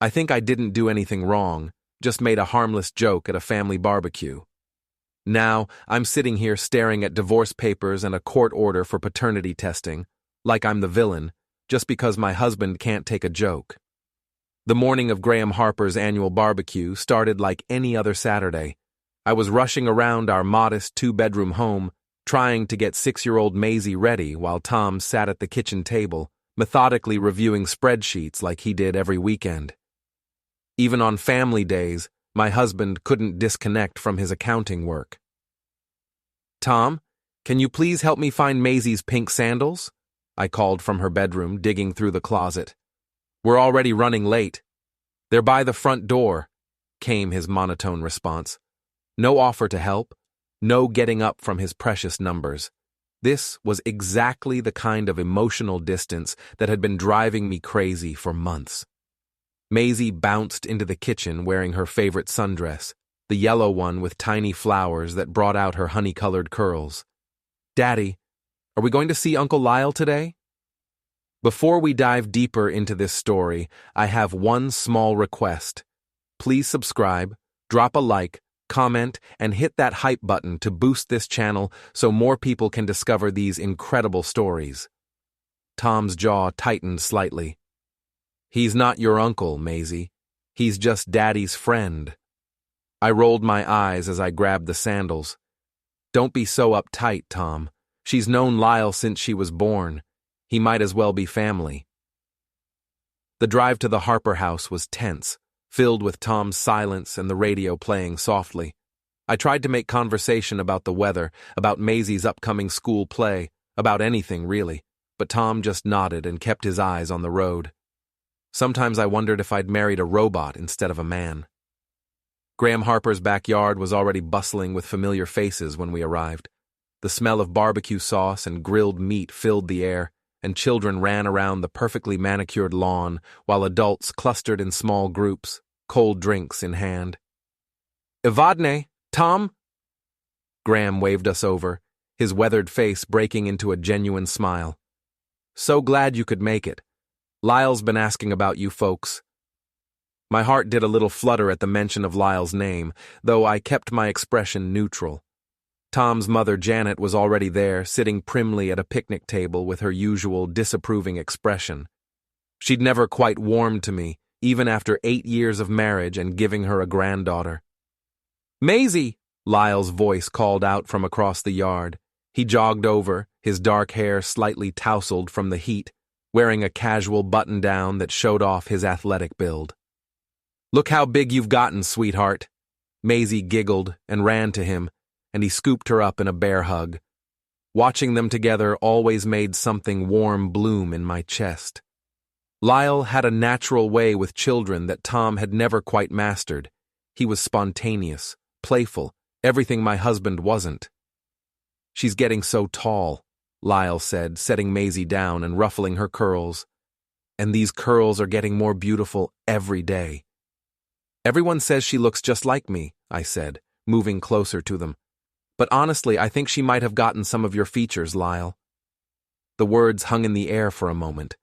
I think I didn't do anything wrong, just made a harmless joke at a family barbecue. Now, I'm sitting here staring at divorce papers and a court order for paternity testing, like I'm the villain, just because my husband can't take a joke. The morning of Graham Harper's annual barbecue started like any other Saturday. I was rushing around our modest two-bedroom home, trying to get 6-year-old Maisie ready while Tom sat at the kitchen table, methodically reviewing spreadsheets like he did every weekend. Even on family days, my husband couldn't disconnect from his accounting work. "Tom, can you please help me find Maisie's pink sandals?" I called from her bedroom, digging through the closet. "We're already running late." "They're by the front door," came his monotone response. No offer to help, no getting up from his precious numbers. This was exactly the kind of emotional distance that had been driving me crazy for months. Maisie bounced into the kitchen wearing her favorite sundress, the yellow one with tiny flowers that brought out her honey-colored curls. "Daddy, are we going to see Uncle Lyle today?" Before we dive deeper into this story, I have one small request. Please subscribe, drop a like, comment, and hit that hype button to boost this channel so more people can discover these incredible stories. Tom's jaw tightened slightly. "He's not your uncle, Maisie. He's just Daddy's friend." I rolled my eyes as I grabbed the sandals. "Don't be so uptight, Tom. She's known Lyle since she was born. He might as well be family." The drive to the Harper house was tense, filled with Tom's silence and the radio playing softly. I tried to make conversation about the weather, about Maisie's upcoming school play, about anything really, but Tom just nodded and kept his eyes on the road. Sometimes I wondered if I'd married a robot instead of a man. Graham Harper's backyard was already bustling with familiar faces when we arrived. The smell of barbecue sauce and grilled meat filled the air, and children ran around the perfectly manicured lawn while adults clustered in small groups, cold drinks in hand. "Evadne, Tom?" Graham waved us over, his weathered face breaking into a genuine smile. "So glad you could make it. Lyle's been asking about you folks." My heart did a little flutter at the mention of Lyle's name, though I kept my expression neutral. Tom's mother, Janet, was already there, sitting primly at a picnic table with her usual disapproving expression. She'd never quite warmed to me, even after 8 years of marriage and giving her a granddaughter. "Maisie!" Lyle's voice called out from across the yard. He jogged over, his dark hair slightly tousled from the heat, wearing a casual button-down that showed off his athletic build. "Look how big you've gotten, sweetheart." Maisie giggled and ran to him, and he scooped her up in a bear hug. Watching them together always made something warm bloom in my chest. Lyle had a natural way with children that Tom had never quite mastered. He was spontaneous, playful, everything my husband wasn't. "She's getting so tall," Lyle said, setting Maisie down and ruffling her curls. "And these curls are getting more beautiful every day." "Everyone says she looks just like me," I said, moving closer to them. "But honestly, I think she might have gotten some of your features, Lyle." The words hung in the air for a moment.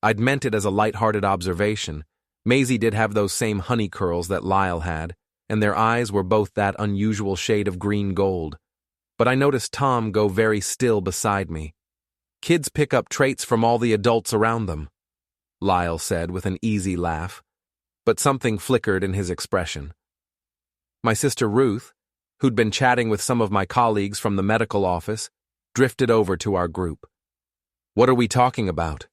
I'd meant it as a lighthearted observation. Maisie did have those same honey curls that Lyle had, and their eyes were both that unusual shade of green gold. But I noticed Tom go very still beside me. "Kids pick up traits from all the adults around them," Lyle said with an easy laugh, but something flickered in his expression. My sister Ruth, who'd been chatting with some of my colleagues from the medical office, drifted over to our group. "What are we talking about?"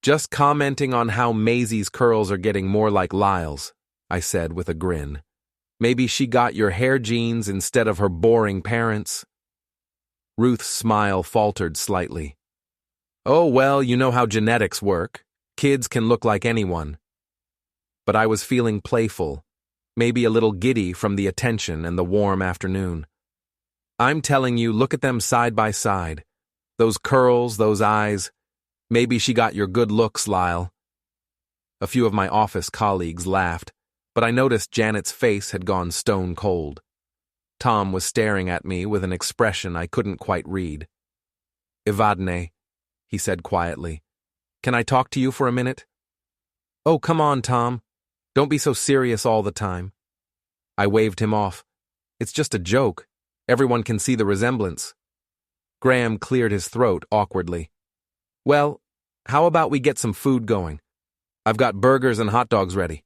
"Just commenting on how Maisie's curls are getting more like Lyle's," I said with a grin. "Maybe she got your hair genes instead of her boring parents." Ruth's smile faltered slightly. "Oh, well, you know how genetics work. Kids can look like anyone." But I was feeling playful, maybe a little giddy from the attention and the warm afternoon. "I'm telling you, look at them side by side. Those curls, those eyes. Maybe she got your good looks, Lyle." A few of my office colleagues laughed, but I noticed Janet's face had gone stone cold. Tom was staring at me with an expression I couldn't quite read. "Evadne," he said quietly, "can I talk to you for a minute?" Oh, come on, Tom. Don't be so serious all the time. I waved him off. It's just a joke. Everyone can see the resemblance. Graham cleared his throat awkwardly. Well, how about we get some food going? I've got burgers and hot dogs ready.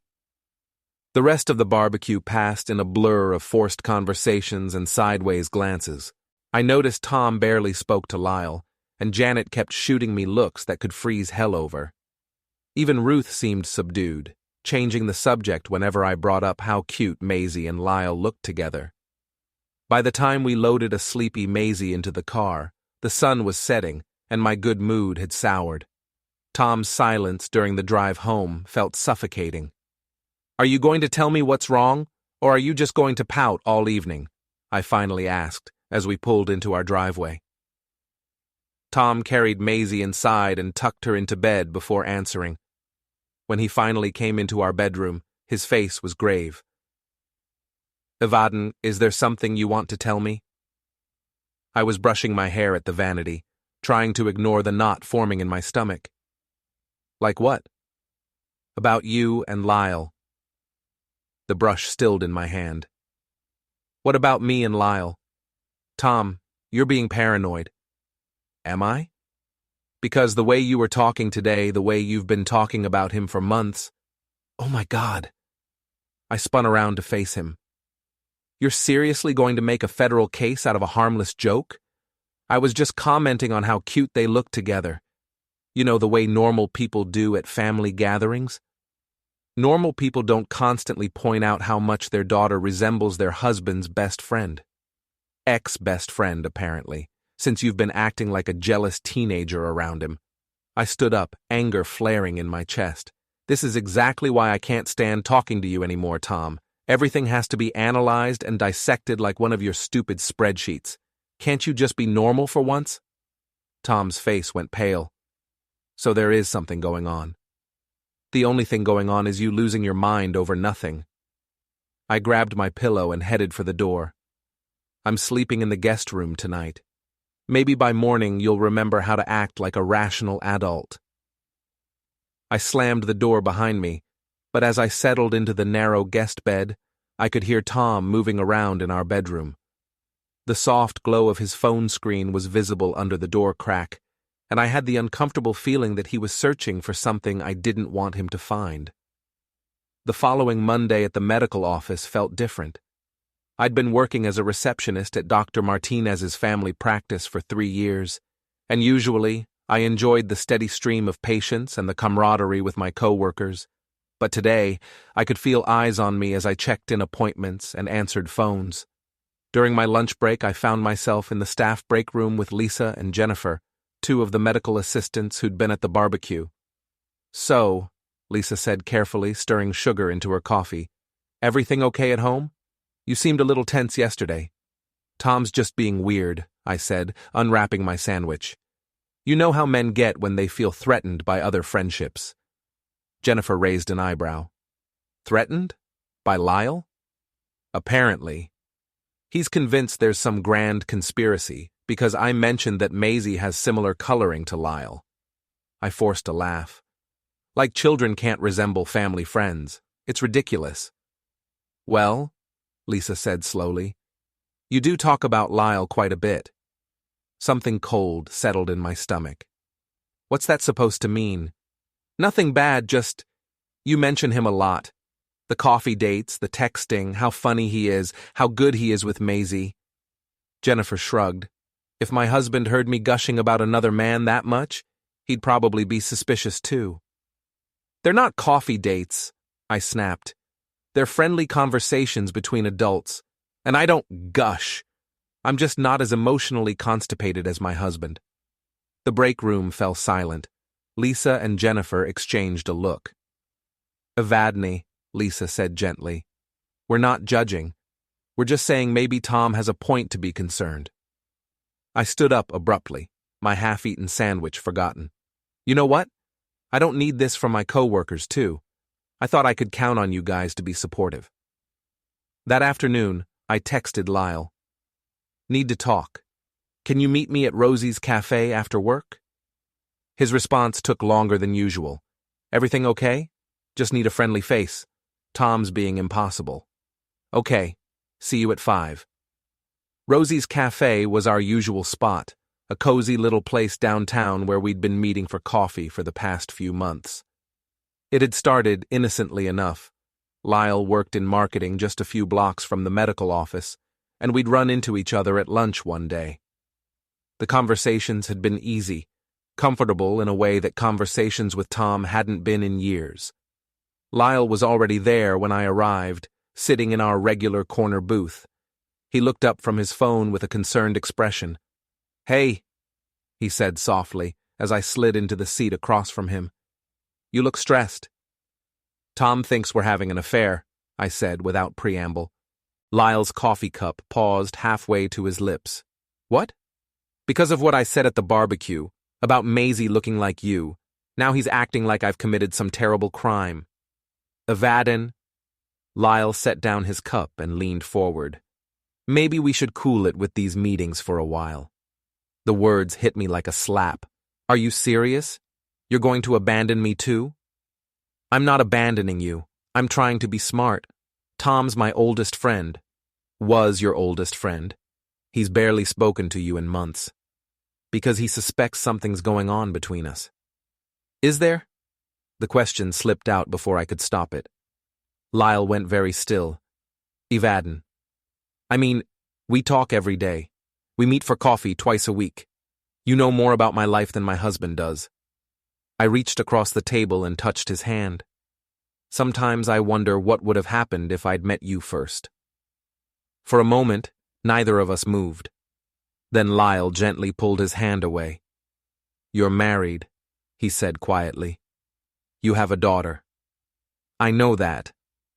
The rest of the barbecue passed in a blur of forced conversations and sideways glances. I noticed Tom barely spoke to Lyle, and Janet kept shooting me looks that could freeze hell over. Even Ruth seemed subdued, changing the subject whenever I brought up how cute Maisie and Lyle looked together. By the time we loaded a sleepy Maisie into the car, the sun was setting, and my good mood had soured. Tom's silence during the drive home felt suffocating. Are you going to tell me what's wrong, or are you just going to pout all evening? I finally asked as we pulled into our driveway. Tom carried Maisie inside and tucked her into bed before answering. When he finally came into our bedroom, his face was grave. Evadne, is there something you want to tell me? I was brushing my hair at the vanity, trying to ignore the knot forming in my stomach. Like what? About you and Lyle. The brush stilled in my hand. What about me and Lyle? Tom, you're being paranoid. Am I? Because the way you were talking today, the way you've been talking about him for months. Oh my God. I spun around to face him. You're seriously going to make a federal case out of a harmless joke? I was just commenting on how cute they look together. You know, the way normal people do at family gatherings? Normal people don't constantly point out how much their daughter resembles their husband's best friend. Ex-best friend, apparently, since you've been acting like a jealous teenager around him. I stood up, anger flaring in my chest. This is exactly why I can't stand talking to you anymore, Tom. Everything has to be analyzed and dissected like one of your stupid spreadsheets. Can't you just be normal for once? Tom's face went pale. So there is something going on. The only thing going on is you losing your mind over nothing. I grabbed my pillow and headed for the door. I'm sleeping in the guest room tonight. Maybe by morning you'll remember how to act like a rational adult. I slammed the door behind me, but as I settled into the narrow guest bed, I could hear Tom moving around in our bedroom. The soft glow of his phone screen was visible under the door crack, and I had the uncomfortable feeling that he was searching for something I didn't want him to find. The following Monday at the medical office felt different. I'd been working as a receptionist at Dr. Martinez's family practice for 3 years, and usually I enjoyed the steady stream of patients and the camaraderie with my coworkers. But today, I could feel eyes on me as I checked in appointments and answered phones. During my lunch break, I found myself in the staff break room with Lisa and Jennifer, 2 of the medical assistants who'd been at the barbecue. So, Lisa said carefully, stirring sugar into her coffee, everything okay at home? You seemed a little tense yesterday. Tom's just being weird, I said, unwrapping my sandwich. You know how men get when they feel threatened by other friendships. Jennifer raised an eyebrow. Threatened? By Lyle? Apparently. He's convinced there's some grand conspiracy, because I mentioned that Maisie has similar coloring to Lyle. I forced a laugh. Like children can't resemble family friends. It's ridiculous. Well, Lisa said slowly, you do talk about Lyle quite a bit. Something cold settled in my stomach. What's that supposed to mean? Nothing bad, just, you mention him a lot. The coffee dates, the texting, how funny he is, how good he is with Maisie. Jennifer shrugged. If my husband heard me gushing about another man that much, he'd probably be suspicious too. They're not coffee dates, I snapped. They're friendly conversations between adults, and I don't gush. I'm just not as emotionally constipated as my husband. The break room fell silent. Lisa and Jennifer exchanged a look. Evadne, Lisa said gently. We're not judging. We're just saying maybe Tom has a point to be concerned. I stood up abruptly, my half-eaten sandwich forgotten. You know what? I don't need this from my coworkers, too. I thought I could count on you guys to be supportive. That afternoon, I texted Lyle. Need to talk. Can you meet me at Rosie's cafe after work? His response took longer than usual. Everything okay? Just need a friendly face. Tom's being impossible. Okay, see you at 5. Rosie's Cafe was our usual spot, a cozy little place downtown where we'd been meeting for coffee for the past few months. It had started innocently enough. Lyle worked in marketing just a few blocks from the medical office, and we'd run into each other at lunch one day. The conversations had been easy, comfortable in a way that conversations with Tom hadn't been in years. Lyle was already there when I arrived, sitting in our regular corner booth. He looked up from his phone with a concerned expression. "Hey," he said softly as I slid into the seat across from him. "You look stressed." "Tom thinks we're having an affair," I said without preamble. Lyle's coffee cup paused halfway to his lips. "What?" "Because of what I said at the barbecue, about Maisie looking like you. Now he's acting like I've committed some terrible crime." "Evadne." Lyle set down his cup and leaned forward. "Maybe we should cool it with these meetings for a while." The words hit me like a slap. "Are you serious? You're going to abandon me too?" "I'm not abandoning you. I'm trying to be smart. Tom's my oldest friend. Was your oldest friend. He's barely spoken to you in months. Because he suspects something's going on between us." "Is there?" The question slipped out before I could stop it. Lyle went very still. "Evadne. I mean, we talk every day. We meet for coffee twice a week. You know more about my life than my husband does." I reached across the table and touched his hand. "Sometimes I wonder what would have happened if I'd met you first." For a moment, neither of us moved. Then Lyle gently pulled his hand away. "You're married," he said quietly. "You have a daughter." "I know that,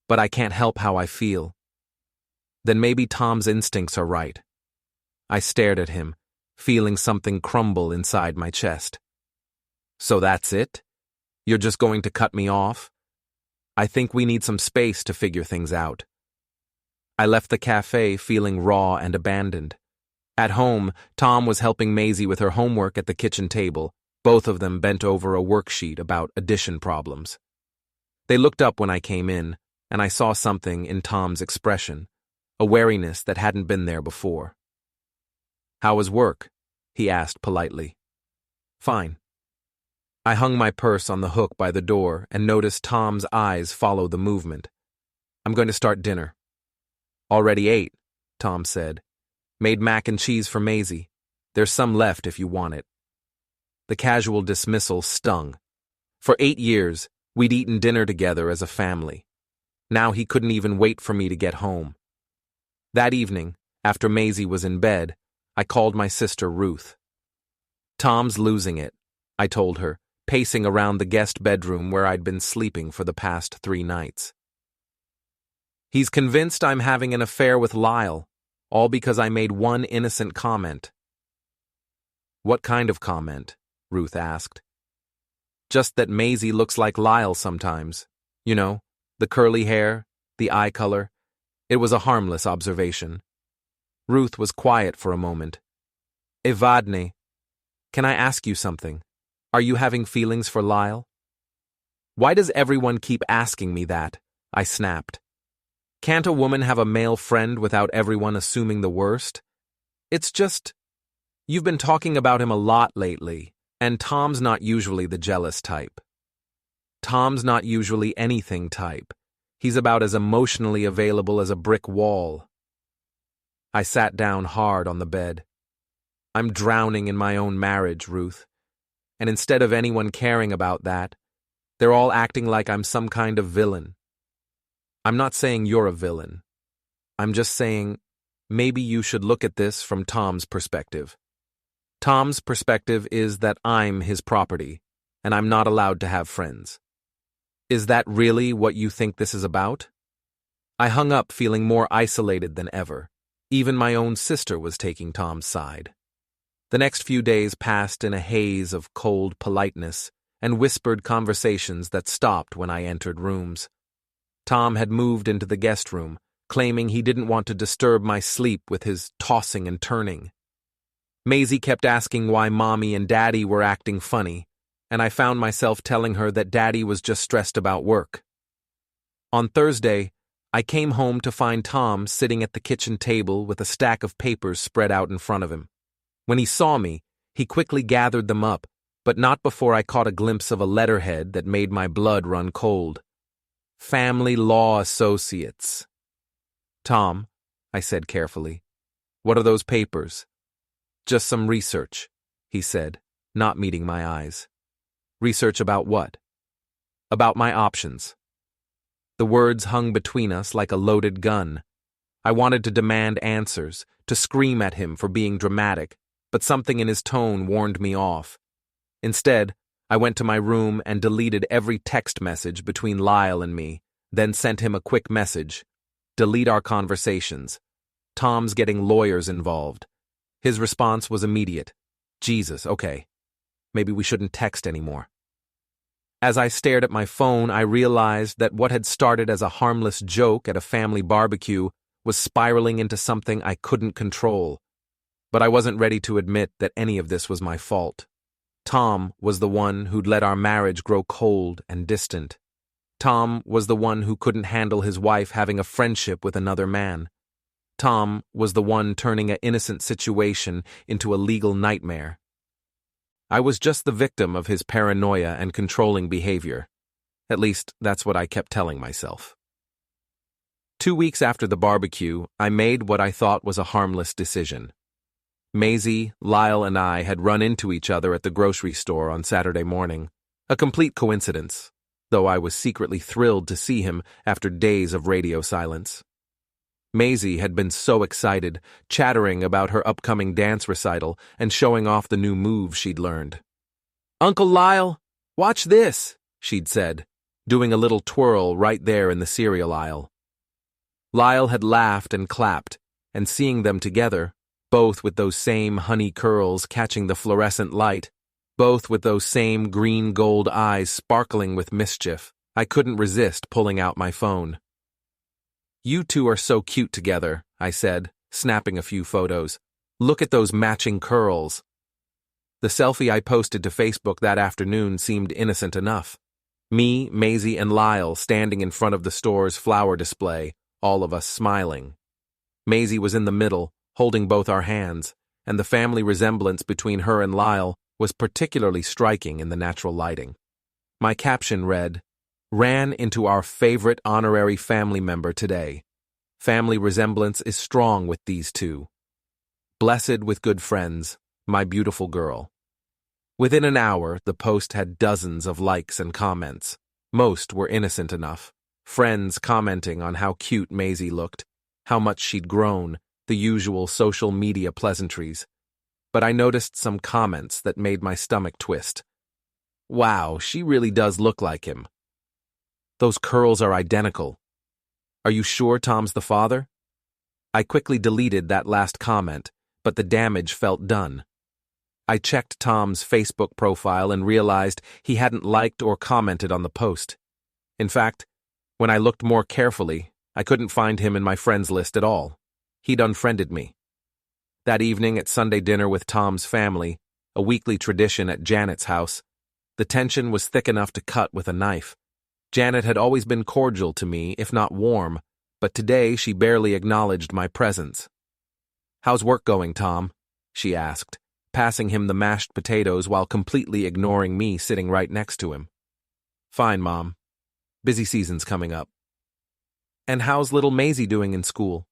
but I can't help how I feel." "Then maybe Tom's instincts are right." I stared at him, feeling something crumble inside my chest. "So that's it? You're just going to cut me off? I think we need some space to figure things out." I left the cafe feeling raw and abandoned. At home, Tom was helping Maisie with her homework at the kitchen table, both of them bent over a worksheet about addition problems. They looked up when I came in, and I saw something in Tom's expression, a wariness that hadn't been there before. "How was work?" he asked politely. "Fine." I hung my purse on the hook by the door and noticed Tom's eyes follow the movement. "I'm going to start dinner." "Already ate," Tom said. "Made mac and cheese for Maisie. There's some left if you want it." The casual dismissal stung. For 8 years, we'd eaten dinner together as a family. Now he couldn't even wait for me to get home. That evening, after Maisie was in bed, I called my sister Ruth. "Tom's losing it," I told her, pacing around the guest bedroom where I'd been sleeping for the past 3 nights. "He's convinced I'm having an affair with Lyle, all because I made one innocent comment." "What kind of comment?" Ruth asked. "Just that Maisie looks like Lyle sometimes. You know, the curly hair, the eye color. It was a harmless observation." Ruth was quiet for a moment. "Evadne, can I ask you something? Are you having feelings for Lyle?" "Why does everyone keep asking me that?" I snapped. "Can't a woman have a male friend without everyone assuming the worst? It's just, you've been talking about him a lot lately, and Tom's not usually the jealous type." "Tom's not usually anything type. He's about as emotionally available as a brick wall." I sat down hard on the bed. "I'm drowning in my own marriage, Ruth. And instead of anyone caring about that, they're all acting like I'm some kind of villain. I'm not saying you're a villain. I'm just saying maybe you should look at this from Tom's perspective. Tom's perspective is that I'm his property, and I'm not allowed to have friends. Is that really what you think this is about?" I hung up feeling more isolated than ever. Even my own sister was taking Tom's side. The next few days passed in a haze of cold politeness and whispered conversations that stopped when I entered rooms. Tom had moved into the guest room, claiming he didn't want to disturb my sleep with his tossing and turning. Maisie kept asking why Mommy and Daddy were acting funny, and I found myself telling her that Daddy was just stressed about work. On Thursday, I came home to find Tom sitting at the kitchen table with a stack of papers spread out in front of him. When he saw me, he quickly gathered them up, but not before I caught a glimpse of a letterhead that made my blood run cold. Family Law Associates. Tom, I said carefully, what are those papers? Just some research, he said, not meeting my eyes. Research about what? About my options. The words hung between us like a loaded gun. I wanted to demand answers, to scream at him for being dramatic, but something in his tone warned me off. Instead, I went to my room and deleted every text message between Lyle and me, then sent him a quick message. Delete our conversations. Tom's getting lawyers involved. His response was immediate. Jesus, okay. Maybe we shouldn't text anymore. As I stared at my phone, I realized that what had started as a harmless joke at a family barbecue was spiraling into something I couldn't control. But I wasn't ready to admit that any of this was my fault. Tom was the one who'd let our marriage grow cold and distant. Tom was the one who couldn't handle his wife having a friendship with another man. Tom was the one turning an innocent situation into a legal nightmare. I was just the victim of his paranoia and controlling behavior. At least, that's what I kept telling myself. 2 weeks after the barbecue, I made what I thought was a harmless decision. Maisie, Lyle, and I had run into each other at the grocery store on Saturday morning. A complete coincidence, though I was secretly thrilled to see him after days of radio silence. Maisie had been so excited, chattering about her upcoming dance recital and showing off the new moves she'd learned. "Uncle Lyle, watch this," she'd said, doing a little twirl right there in the cereal aisle. Lyle had laughed and clapped, and seeing them together, both with those same honey curls catching the fluorescent light, both with those same green-gold eyes sparkling with mischief, I couldn't resist pulling out my phone. "You two are so cute together," I said, snapping a few photos. "Look at those matching curls." The selfie I posted to Facebook that afternoon seemed innocent enough. Me, Maisie, and Lyle standing in front of the store's flower display, all of us smiling. Maisie was in the middle, holding both our hands, and the family resemblance between her and Lyle was particularly striking in the natural lighting. My caption read, "Ran into our favorite honorary family member today. Family resemblance is strong with these two. Blessed with good friends, my beautiful girl." Within an hour, the post had dozens of likes and comments. Most were innocent enough. Friends commenting on how cute Maisie looked, how much she'd grown, the usual social media pleasantries. But I noticed some comments that made my stomach twist. "Wow, she really does look like him. Those curls are identical. Are you sure Tom's the father?" I quickly deleted that last comment, but the damage felt done. I checked Tom's Facebook profile and realized he hadn't liked or commented on the post. In fact, when I looked more carefully, I couldn't find him in my friends list at all. He'd unfriended me. That evening at Sunday dinner with Tom's family, a weekly tradition at Janet's house, the tension was thick enough to cut with a knife. Janet had always been cordial to me, if not warm, but today she barely acknowledged my presence. "How's work going, Tom?" she asked, passing him the mashed potatoes while completely ignoring me sitting right next to him. "Fine, Mom. Busy season's coming up." "And how's little Maisie doing in school?"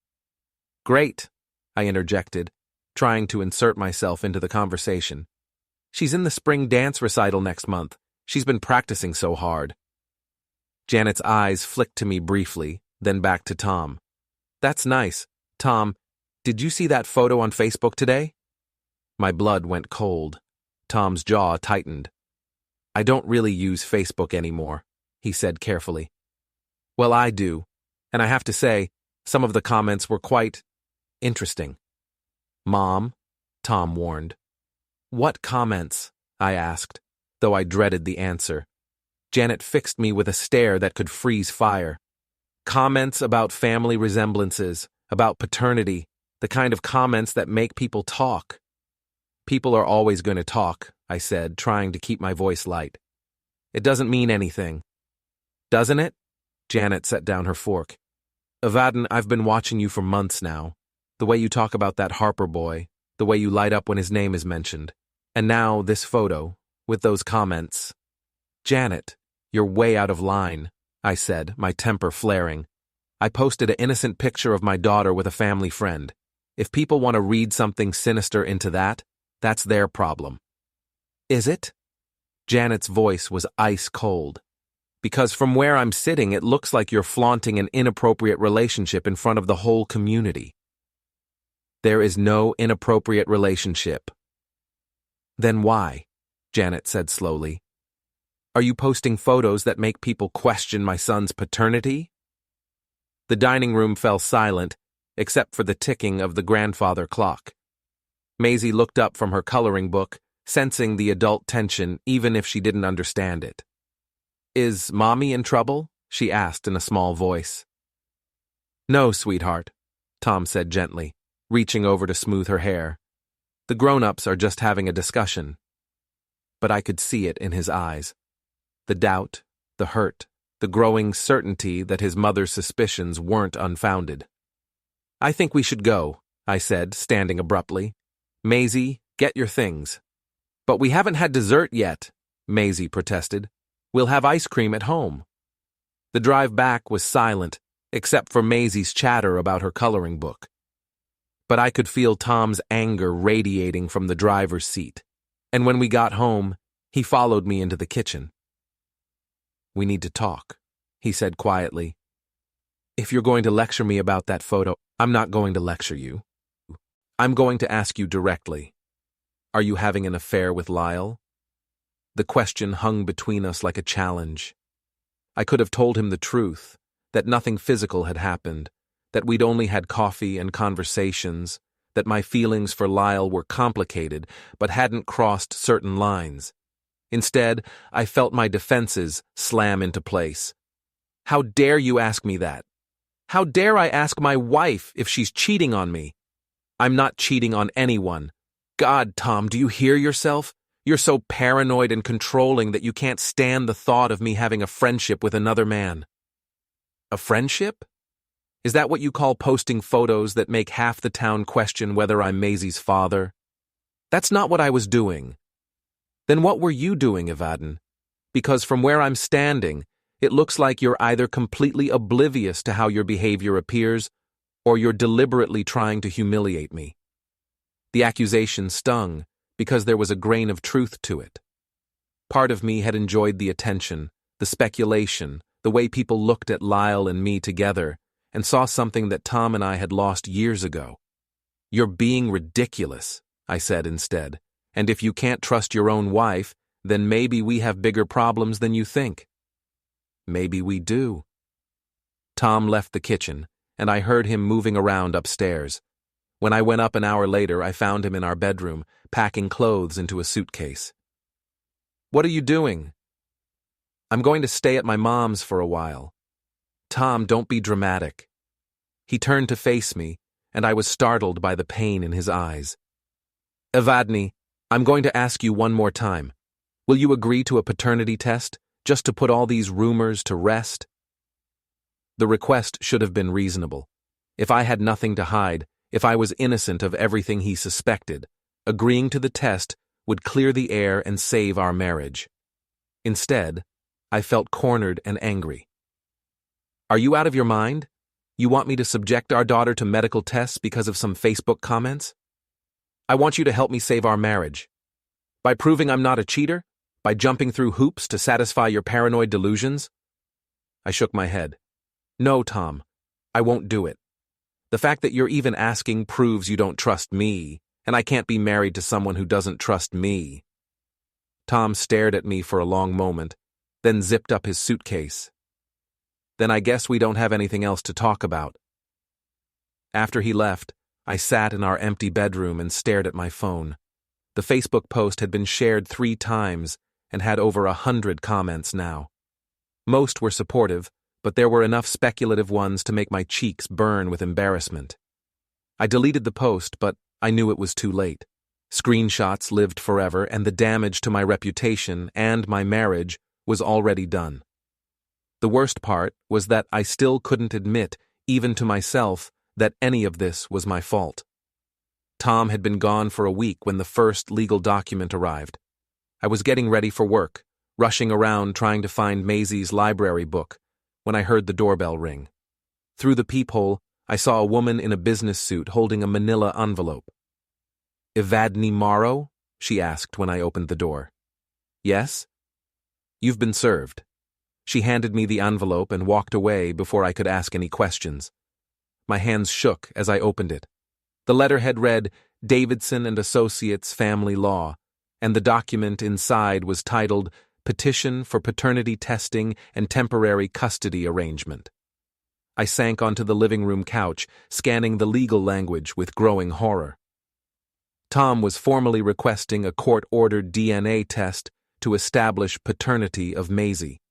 "Great," I interjected, trying to insert myself into the conversation. "She's in the spring dance recital next month. She's been practicing so hard." Janet's eyes flicked to me briefly, then back to Tom. "That's nice. Tom, did you see that photo on Facebook today?" My blood went cold. Tom's jaw tightened. "I don't really use Facebook anymore," he said carefully. "Well, I do, and I have to say, some of the comments were quite interesting." "Mom," Tom warned. "What comments?" I asked, though I dreaded the answer. Janet fixed me with a stare that could freeze fire. "Comments about family resemblances, about paternity, the kind of comments that make people talk." "People are always going to talk," I said, trying to keep my voice light. "It doesn't mean anything." "Doesn't it?" Janet set down her fork. Evadne, I've been watching you for months now. The way you talk about that Harper boy, the way you light up when his name is mentioned. And now this photo, with those comments. Janet, you're way out of line, I said, my temper flaring. I posted an innocent picture of my daughter with a family friend. If people want to read something sinister into that, that's their problem. Is it? Janet's voice was ice cold. Because from where I'm sitting, it looks like you're flaunting an inappropriate relationship in front of the whole community. There is no inappropriate relationship. Then why? Janet said slowly. Are you posting photos that make people question my son's paternity? The dining room fell silent, except for the ticking of the grandfather clock. Maisie looked up from her coloring book, sensing the adult tension even if she didn't understand it. Is Mommy in trouble? She asked in a small voice. No, sweetheart, Tom said gently, reaching over to smooth her hair. The grown-ups are just having a discussion. But I could see it in his eyes. The doubt, the hurt, the growing certainty that his mother's suspicions weren't unfounded. I think we should go, I said, standing abruptly. Maisie, get your things. But we haven't had dessert yet, Maisie protested. We'll have ice cream at home. The drive back was silent, except for Maisie's chatter about her coloring book. But I could feel Tom's anger radiating from the driver's seat, and when we got home, he followed me into the kitchen. We need to talk, he said quietly. If you're going to lecture me about that photo, I'm not going to lecture you. I'm going to ask you directly. Are you having an affair with Lyle? The question hung between us like a challenge. I could have told him the truth, that nothing physical had happened, that we'd only had coffee and conversations, that my feelings for Lyle were complicated but hadn't crossed certain lines. Instead, I felt my defenses slam into place. How dare you ask me that? How dare I ask my wife if she's cheating on me? I'm not cheating on anyone. God, Tom, do you hear yourself? You're so paranoid and controlling that you can't stand the thought of me having a friendship with another man. A friendship? Is that what you call posting photos that make half the town question whether I'm Maisie's father? That's not what I was doing. Then what were you doing, Evadne? Because from where I'm standing, it looks like you're either completely oblivious to how your behavior appears, or you're deliberately trying to humiliate me. The accusation stung, because there was a grain of truth to it. Part of me had enjoyed the attention, the speculation, the way people looked at Lyle and me together, and saw something that Tom and I had lost years ago. You're being ridiculous, I said instead, and if you can't trust your own wife, then maybe we have bigger problems than you think. Maybe we do. Tom left the kitchen, and I heard him moving around upstairs. When I went up an hour later, I found him in our bedroom, packing clothes into a suitcase. What are you doing? I'm going to stay at my mom's for a while. Tom, don't be dramatic. He turned to face me, and I was startled by the pain in his eyes. Evadne, I'm going to ask you one more time. Will you agree to a paternity test, just to put all these rumors to rest? The request should have been reasonable. If I had nothing to hide, if I was innocent of everything he suspected, agreeing to the test would clear the air and save our marriage. Instead, I felt cornered and angry. Are you out of your mind? You want me to subject our daughter to medical tests because of some Facebook comments? I want you to help me save our marriage. By proving I'm not a cheater? By jumping through hoops to satisfy your paranoid delusions? I shook my head. No, Tom, I won't do it. The fact that you're even asking proves you don't trust me, and I can't be married to someone who doesn't trust me. Tom stared at me for a long moment, then zipped up his suitcase. Then I guess we don't have anything else to talk about. After he left, I sat in our empty bedroom and stared at my phone. The Facebook post had been shared 3 times and had over 100 comments now. Most were supportive, but there were enough speculative ones to make my cheeks burn with embarrassment. I deleted the post, but I knew it was too late. Screenshots lived forever, and the damage to my reputation and my marriage was already done. The worst part was that I still couldn't admit, even to myself, that any of this was my fault. Tom had been gone for a week when the first legal document arrived. I was getting ready for work, rushing around trying to find Maisie's library book, when I heard the doorbell ring. Through the peephole, I saw a woman in a business suit holding a manila envelope. "Evadne Morrow?" she asked when I opened the door. "Yes?" "You've been served." She handed me the envelope and walked away before I could ask any questions. My hands shook as I opened it. The letterhead read, "Davidson and Associates Family Law," and the document inside was titled, "Petition for Paternity Testing and Temporary Custody Arrangement." I sank onto the living room couch, scanning the legal language with growing horror. Tom was formally requesting a court-ordered DNA test to establish paternity of Maisie.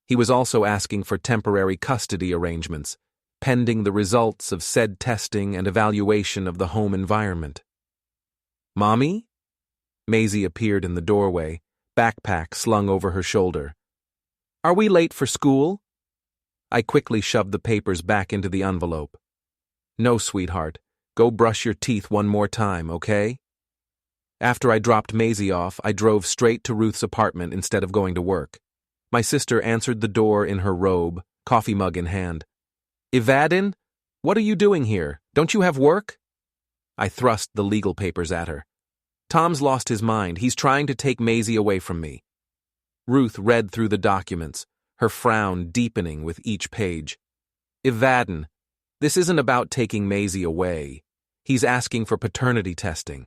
He was also asking for temporary custody arrangements, pending the results of said testing and evaluation of the home environment. "Mommy?" Maisie appeared in the doorway, backpack slung over her shoulder. "Are we late for school?" I quickly shoved the papers back into the envelope. "No, sweetheart. Go brush your teeth one more time, okay?" After I dropped Maisie off, I drove straight to Ruth's apartment instead of going to work. My sister answered the door in her robe, coffee mug in hand. "Evadne, what are you doing here? Don't you have work?" I thrust the legal papers at her. "Tom's lost his mind. He's trying to take Maisie away from me." Ruth read through the documents, her frown deepening with each page. "Evadne, this isn't about taking Maisie away. He's asking for paternity testing."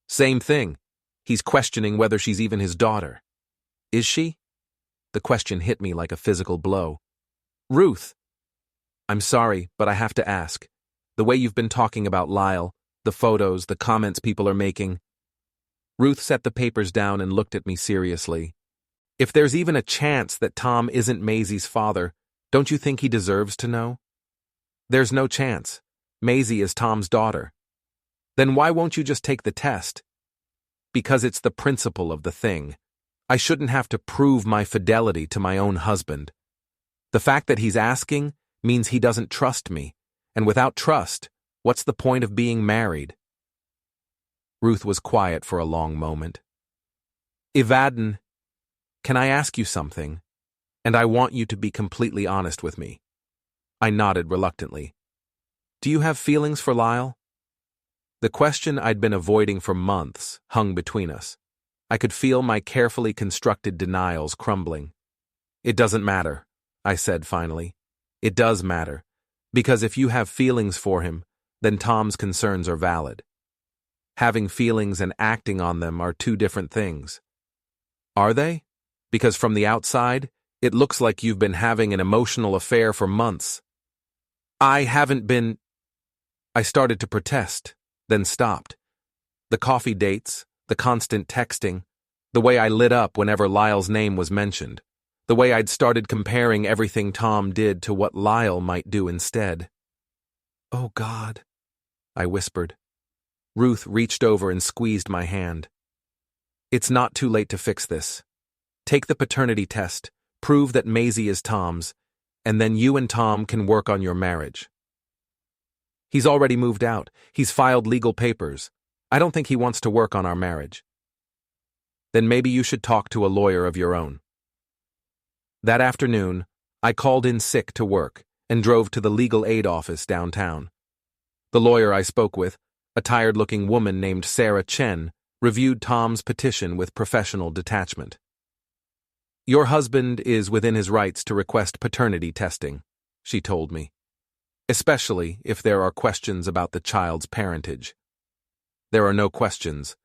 "Same thing. He's questioning whether she's even his daughter." "Is she?" The question hit me like a physical blow. "Ruth." "I'm sorry, but I have to ask. The way you've been talking about Lyle, the photos, the comments people are making." Ruth set the papers down and looked at me seriously. "If there's even a chance that Tom isn't Maisie's father, don't you think he deserves to know?" "There's no chance. Maisie is Tom's daughter." "Then why won't you just take the test?" "Because it's the principle of the thing. I shouldn't have to prove my fidelity to my own husband. The fact that he's asking means he doesn't trust me, and without trust, what's the point of being married?" Ruth was quiet for a long moment. "Evadne, can I ask you something? And I want you to be completely honest with me." I nodded reluctantly. "Do you have feelings for Lyle?" The question I'd been avoiding for months hung between us. I could feel my carefully constructed denials crumbling. "It doesn't matter," I said finally. "It does matter, because if you have feelings for him, then Tom's concerns are valid. Having feelings and acting on them are two different things." "Are they? Because from the outside, it looks like you've been having an emotional affair for months." "I haven't been—" I started to protest, then stopped. The coffee dates, the constant texting, the way I lit up whenever Lyle's name was mentioned, the way I'd started comparing everything Tom did to what Lyle might do instead. "Oh, God," I whispered. Ruth reached over and squeezed my hand. "It's not too late to fix this. Take the paternity test, prove that Maisie is Tom's, and then you and Tom can work on your marriage." "He's already moved out. He's filed legal papers. I don't think he wants to work on our marriage." "Then maybe you should talk to a lawyer of your own." That afternoon, I called in sick to work and drove to the legal aid office downtown. The lawyer I spoke with, a tired-looking woman named Sarah Chen, reviewed Tom's petition with professional detachment. "Your husband is within his rights to request paternity testing," she told me, "especially if there are questions about the child's parentage." "There are no questions.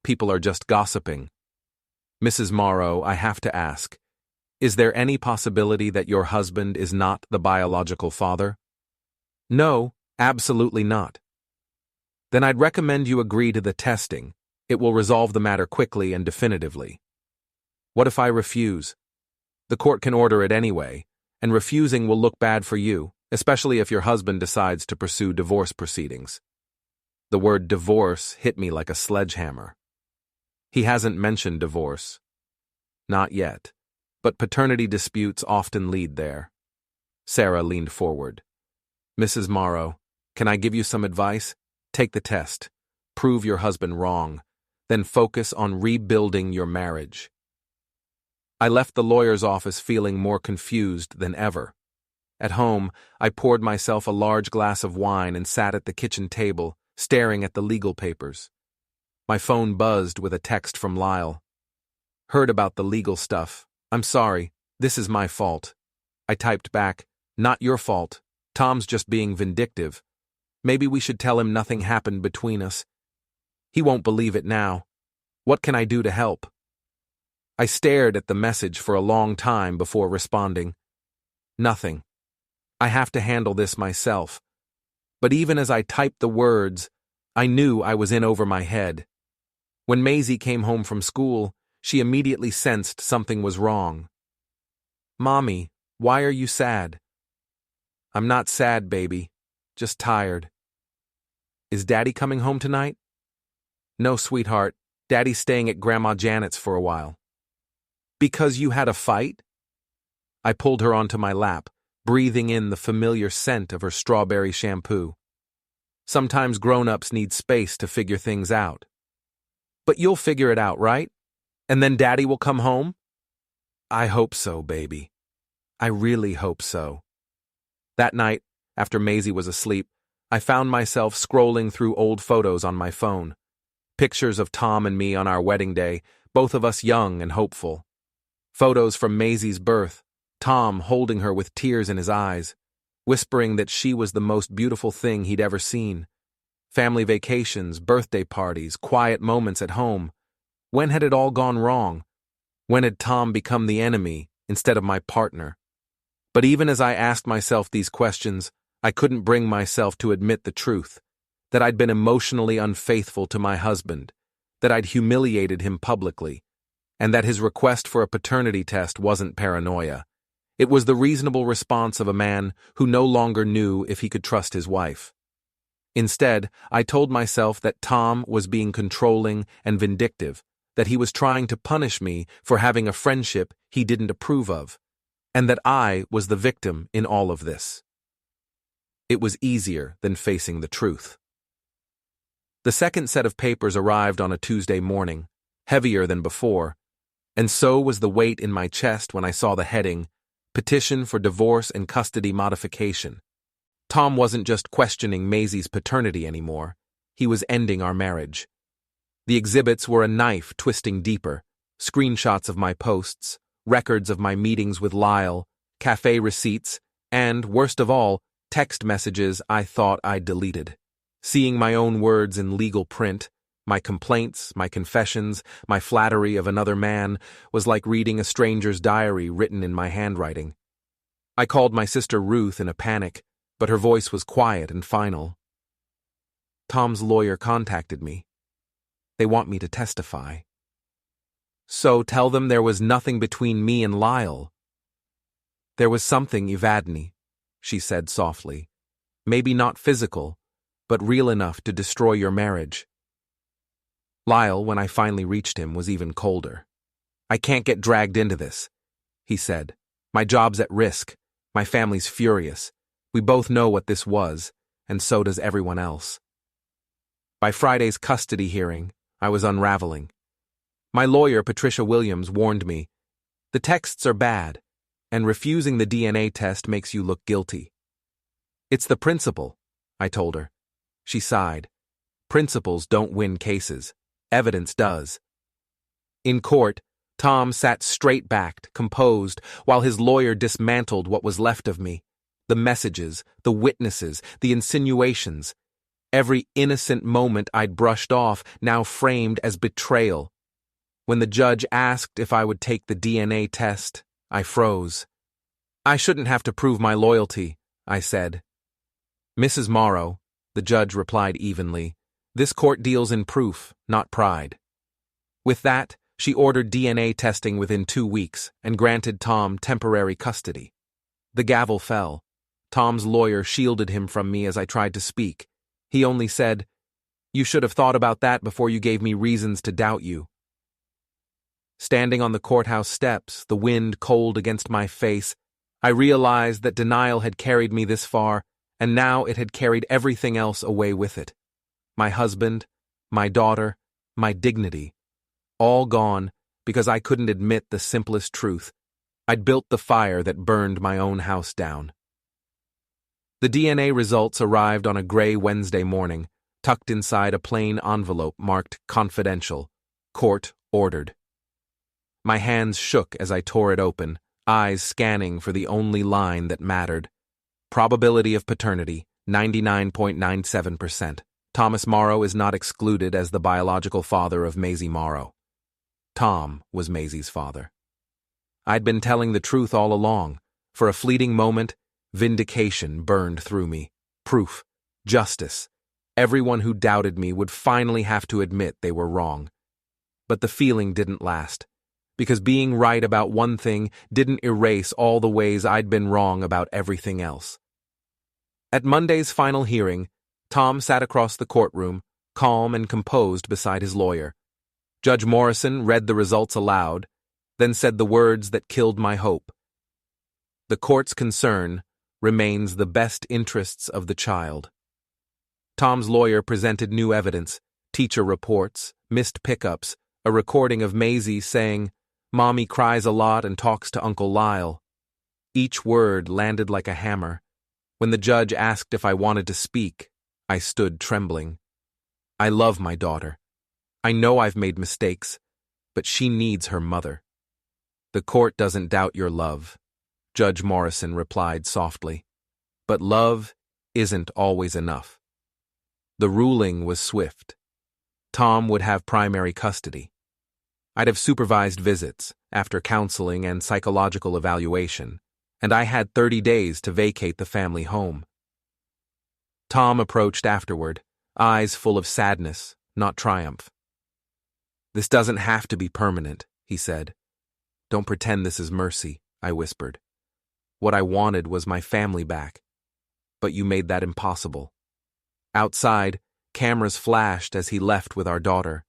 People are just gossiping. Mrs. Morrow, I have to ask, is there any possibility that your husband is not the biological father?" "No, absolutely not." "Then I'd recommend you agree to the testing. It will resolve the matter quickly and definitively." "What if I refuse?" "The court can order it anyway, and refusing will look bad for you, especially if your husband decides to pursue divorce proceedings." The word divorce hit me like a sledgehammer. "He hasn't mentioned divorce." "Not yet. but paternity disputes often lead there. Sarah leaned forward. Mrs. Morrow, can I give you some advice? Take the test. Prove your husband wrong. Then focus on rebuilding your marriage. I left the lawyer's office feeling more confused than ever. At home, I poured myself a large glass of wine and sat at the kitchen table, staring at the legal papers. My phone buzzed with a text from Lyle. Heard about the legal stuff. I'm sorry. This is my fault. I typed back, not your fault. Tom's just being vindictive. Maybe we should tell him nothing happened between us. He won't believe it now. What can I do to help? I stared at the message for a long time before responding. Nothing. I have to handle this myself. But even as I typed the words, I knew I was in over my head. When Maisie came home from school, she immediately sensed something was wrong. Mommy, why are you sad? I'm not sad, baby. Just tired. Is Daddy coming home tonight? No, sweetheart. Daddy's staying at Grandma Janet's for a while. Because you had a fight? I pulled her onto my lap, breathing in the familiar scent of her strawberry shampoo. Sometimes grown-ups need space to figure things out. But you'll figure it out, right? And then Daddy will come home? I hope so, baby. I really hope so. That night, after Maisie was asleep, I found myself scrolling through old photos on my phone. Pictures of Tom and me on our wedding day, both of us young and hopeful. Photos from Maisie's birth, Tom holding her with tears in his eyes, whispering that she was the most beautiful thing he'd ever seen. Family vacations, birthday parties, quiet moments at home. When had it all gone wrong? When had Tom become the enemy instead of my partner? But even as I asked myself these questions, I couldn't bring myself to admit the truth, that I'd been emotionally unfaithful to my husband, that I'd humiliated him publicly, and that his request for a paternity test wasn't paranoia. It was the reasonable response of a man who no longer knew if he could trust his wife. Instead, I told myself that Tom was being controlling and vindictive, that he was trying to punish me for having a friendship he didn't approve of, and that I was the victim in all of this. It was easier than facing the truth. The second set of papers arrived on a Tuesday morning, heavier than before, and so was the weight in my chest when I saw the heading, Petition for Divorce and Custody Modification. Tom wasn't just questioning Maisie's paternity anymore, he was ending our marriage. The exhibits were a knife twisting deeper, screenshots of my posts, records of my meetings with Lyle, cafe receipts, and, worst of all, text messages I thought I'd deleted. Seeing my own words in legal print, my complaints, my confessions, my flattery of another man, was like reading a stranger's diary written in my handwriting. I called my sister Ruth in a panic, but her voice was quiet and final. Tom's lawyer contacted me. They want me to testify. So tell them there was nothing between me and Lyle. There was something, Evadne, she said softly. Maybe not physical, but real enough to destroy your marriage. Lyle, when I finally reached him, was even colder. I can't get dragged into this, he said. My job's at risk. My family's furious. We both know what this was, and so does everyone else. By Friday's custody hearing, I was unraveling. My lawyer, Patricia Williams, warned me, the texts are bad, and refusing the DNA test makes you look guilty. It's the principle, I told her. She sighed. Principles don't win cases. Evidence does. In court, Tom sat straight-backed, composed, while his lawyer dismantled what was left of me. The messages, the witnesses, the insinuations. Every innocent moment I'd brushed off, now framed as betrayal. When the judge asked if I would take the DNA test, I froze. I shouldn't have to prove my loyalty, I said. Mrs. Morrow, the judge replied evenly, this court deals in proof, not pride. With that, she ordered DNA testing within 2 weeks and granted Tom temporary custody. The gavel fell. Tom's lawyer shielded him from me as I tried to speak. He only said, "You should have thought about that before you gave me reasons to doubt you." Standing on the courthouse steps, the wind cold against my face, I realized that denial had carried me this far, and now it had carried everything else away with it. My husband, my daughter, my dignity, all gone because I couldn't admit the simplest truth. I'd built the fire that burned my own house down. The DNA results arrived on a gray Wednesday morning, tucked inside a plain envelope marked confidential, court ordered. My hands shook as I tore it open, eyes scanning for the only line that mattered. Probability of paternity, 99.97%. Thomas Morrow is not excluded as the biological father of Maisie Morrow. Tom was Maisie's father. I'd been telling the truth all along. For a fleeting moment, vindication burned through me. Proof. Justice. Everyone who doubted me would finally have to admit they were wrong. But the feeling didn't last, because being right about one thing didn't erase all the ways I'd been wrong about everything else. At Monday's final hearing, Tom sat across the courtroom, calm and composed beside his lawyer. Judge Morrison read the results aloud, then said the words that killed my hope. The court's concern remains the best interests of the child. Tom's lawyer presented new evidence, teacher reports, missed pickups, a recording of Maisie saying, "Mommy cries a lot and talks to Uncle Lyle." Each word landed like a hammer. When the judge asked if I wanted to speak, I stood trembling. I love my daughter. I know I've made mistakes, but she needs her mother. The court doesn't doubt your love, Judge Morrison replied softly. But love isn't always enough. The ruling was swift. Tom would have primary custody. I'd have supervised visits, after counseling and psychological evaluation, and I had 30 days to vacate the family home. Tom approached afterward, eyes full of sadness, not triumph. "This doesn't have to be permanent," he said. "Don't pretend this is mercy," I whispered. "What I wanted was my family back, but you made that impossible." Outside, cameras flashed as he left with our daughter.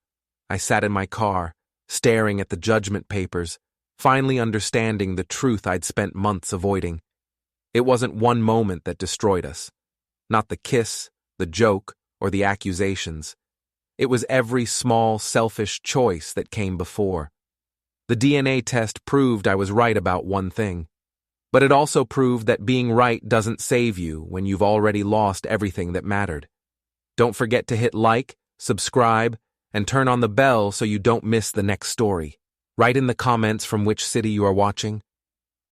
I sat in my car, staring at the judgment papers, finally understanding the truth I'd spent months avoiding. It wasn't one moment that destroyed us. Not the kiss, the joke, or the accusations. It was every small, selfish choice that came before. The DNA test proved I was right about one thing, but it also proved that being right doesn't save you when you've already lost everything that mattered. Don't forget to hit like, subscribe, and turn on the bell so you don't miss the next story. Write in the comments from which city you are watching.